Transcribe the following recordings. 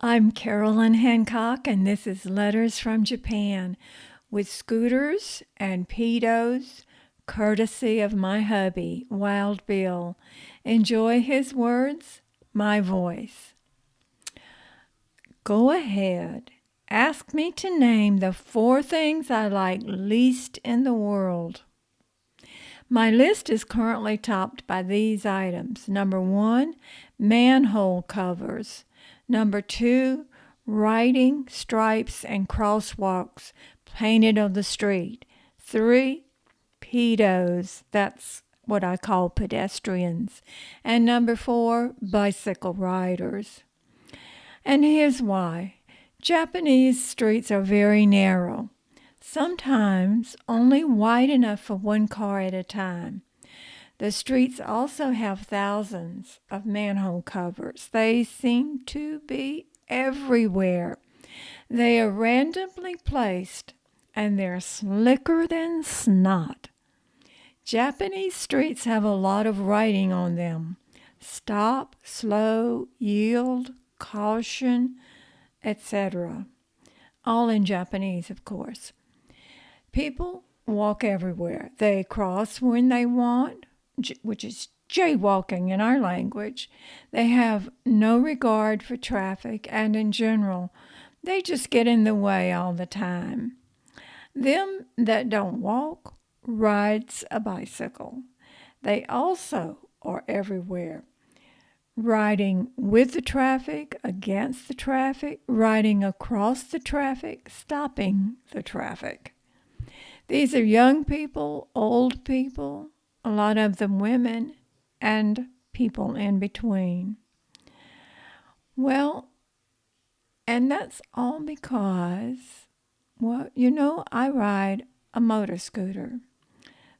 I'm Carolyn Hancock, and this is Letters from Japan with scooters and pedos, courtesy of my hubby, Wild Bill. Enjoy his words, my voice. Go ahead. Ask me to name the 4 things I like least in the world. My list is currently topped by these items. Number 1, manhole covers. Number 2, writing, stripes, and crosswalks painted on the street. 3, pedos. That's what I call pedestrians. And number 4, bicycle riders. And here's why. Japanese streets are very narrow, sometimes only wide enough for one car at a time. The streets also have thousands of manhole covers. They seem to be everywhere. They are randomly placed, and they're slicker than snot. Japanese streets have a lot of writing on them. Stop, slow, yield, caution, etc. All in Japanese, of course. People walk everywhere. They cross when they want, which is jaywalking in our language. They have no regard for traffic, and in general, they just get in the way all the time. Them that don't walk rides a bicycle. They also are everywhere. Riding with the traffic, against the traffic, riding across the traffic, stopping the traffic. These are young people, old people, a lot of them women, and people in between. Well, and that's all because, I ride a motor scooter.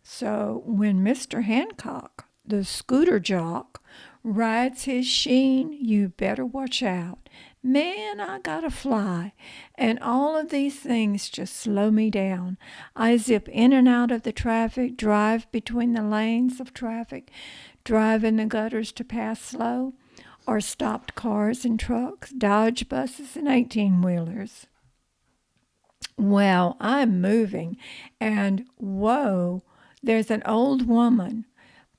So when Mr. Hancock, the scooter jock, rides his sheen, you better watch out. Man, I gotta fly. And all of these things just slow me down. I zip in and out of the traffic, drive between the lanes of traffic, drive in the gutters to pass slow, or stopped cars and trucks, dodge buses and 18-wheelers. Well, I'm moving, and whoa, there's an old woman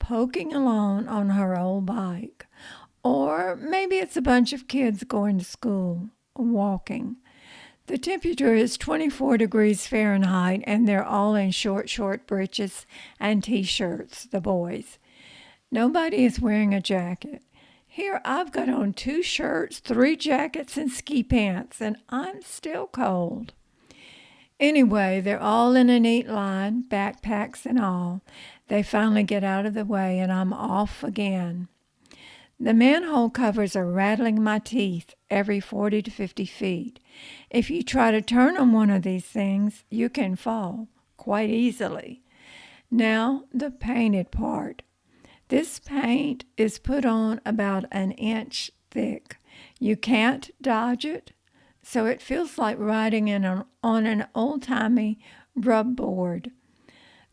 poking along on her old bike. Or maybe it's a bunch of kids going to school, walking. The temperature is 24 degrees Fahrenheit, and they're all in short breeches and t-shirts, the boys. Nobody is wearing a jacket. Here I've got on 2 shirts, 3 jackets, and ski pants, and I'm still cold. Anyway, they're all in a neat line, backpacks and all. They finally get out of the way, and I'm off again. The manhole covers are rattling my teeth every 40 to 50 feet. If you try to turn on one of these things, you can fall quite easily. Now, the painted part. This paint is put on about an inch thick. You can't dodge it, so it feels like riding on an old-timey rub board.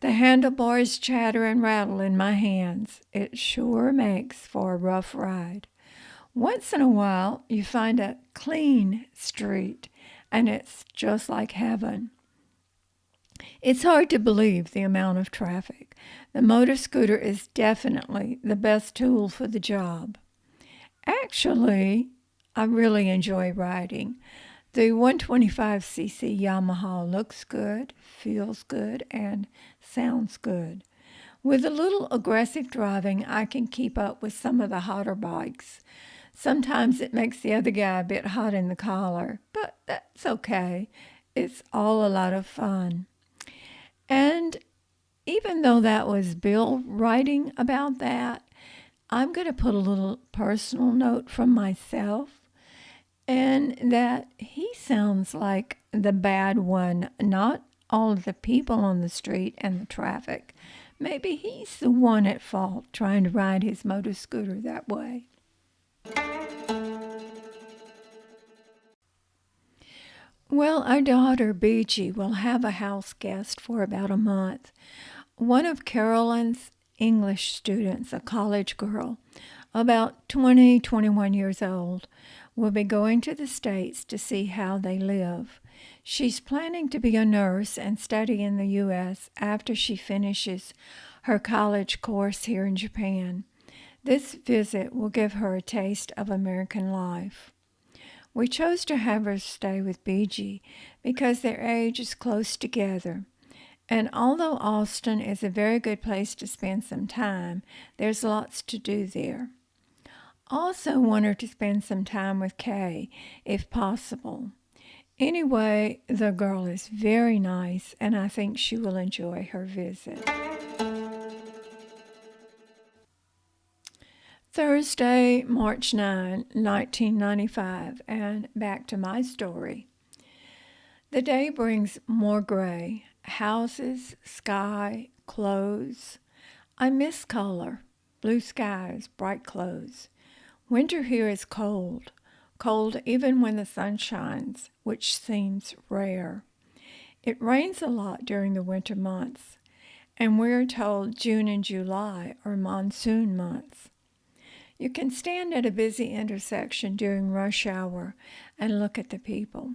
The handlebars chatter and rattle in my hands. It sure makes for a rough ride. Once in a while, you find a clean street, and it's just like heaven. It's hard to believe the amount of traffic. The motor scooter is definitely the best tool for the job. Actually, I really enjoy riding. The 125cc Yamaha looks good, feels good, and sounds good. With a little aggressive driving, I can keep up with some of the hotter bikes. Sometimes it makes the other guy a bit hot in the collar, but that's okay. It's all a lot of fun. And even though that was Bill writing about that, I'm going to put a little personal note from myself. And that he sounds like the bad one, not all of the people on the street and the traffic. Maybe he's the one at fault trying to ride his motor scooter that way. Well, our daughter, Beachy, will have a house guest for about a month. One of Carolyn's English students, a college girl, about 20, 21 years old, will be going to the States to see how they live. She's planning to be a nurse and study in the U.S. after she finishes her college course here in Japan. This visit will give her a taste of American life. We chose to have her stay with BG because their age is close together. And although Austin is a very good place to spend some time, there's lots to do there. Also want her to spend some time with Kay, if possible. Anyway, the girl is very nice, and I think she will enjoy her visit. Thursday, March 9, 1995, and back to my story. The day brings more gray. Houses, sky, clothes. I miss color. Blue skies, bright clothes. Winter here is cold. Cold even when the sun shines, which seems rare. It rains a lot during the winter months, and we're told June and July are monsoon months. You can stand at a busy intersection during rush hour and look at the people.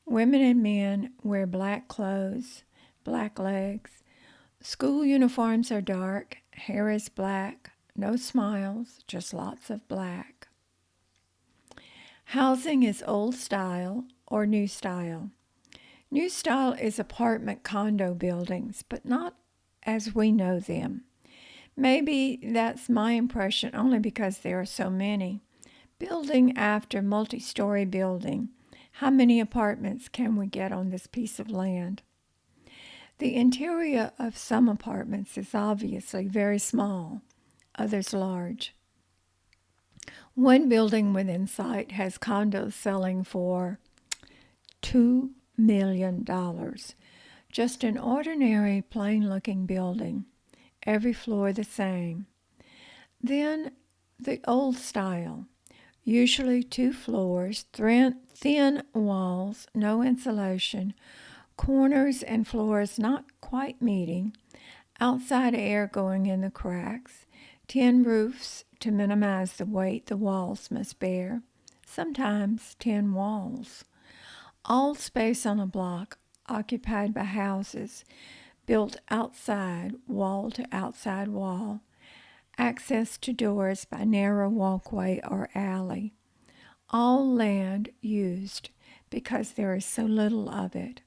Women and men wear black clothes, black legs. School uniforms are dark, hair is black, no smiles, just lots of black. Housing is old style or new style. New style is apartment condo buildings, but not as we know them. Maybe that's my impression only because there are so many. Building after multi-story building. How many apartments can we get on this piece of land? The interior of some apartments is obviously very small, others large. One building within sight has condos selling for $2 million. Just an ordinary, plain-looking building. Every floor the same. Then the old style. Usually 2 floors, thin walls, no insulation, corners and floors not quite meeting, outside air going in the cracks, tin roofs to minimize the weight the walls must bear, sometimes tin walls. All space on a block occupied by houses built outside, wall to outside wall, access to doors by narrow walkway or alley. All land used because there is so little of it.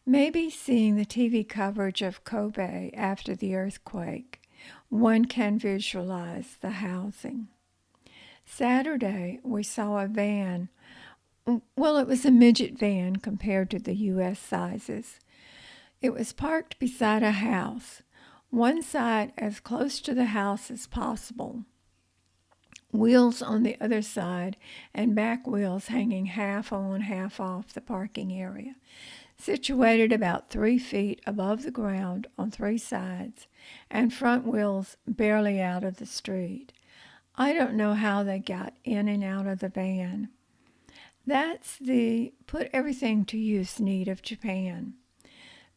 Maybe seeing the TV coverage of Kobe after the earthquake, one can visualize the housing. Saturday, we saw a van. Well, it was a midget van compared to the U.S. sizes. It was parked beside a house, one side as close to the house as possible. Wheels on the other side and back wheels hanging half on, half off the parking area. Situated about 3 feet above the ground on 3 sides, and front wheels barely out of the street. I don't know how they got in and out of the van. That's the put everything to use need of Japan.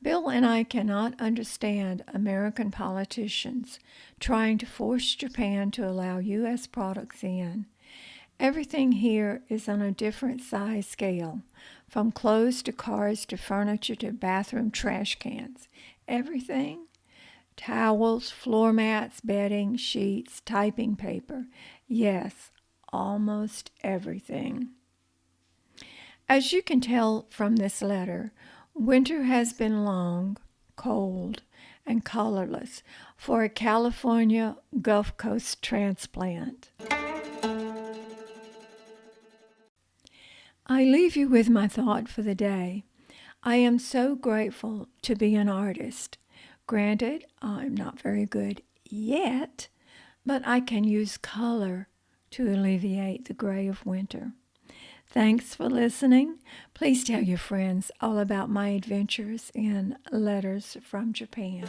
Bill and I cannot understand American politicians trying to force Japan to allow U.S. products in. Everything here is on a different size scale, from clothes to cars to furniture to bathroom trash cans. Everything. Towels, floor mats, bedding, sheets, typing paper. Yes, almost everything. As you can tell from this letter, winter has been long, cold, and colorless for a California Gulf Coast transplant. I leave you with my thought for the day. I am so grateful to be an artist. Granted, I'm not very good yet, but I can use color to alleviate the gray of winter. Thanks for listening. Please tell your friends all about my adventures in Letters from Japan.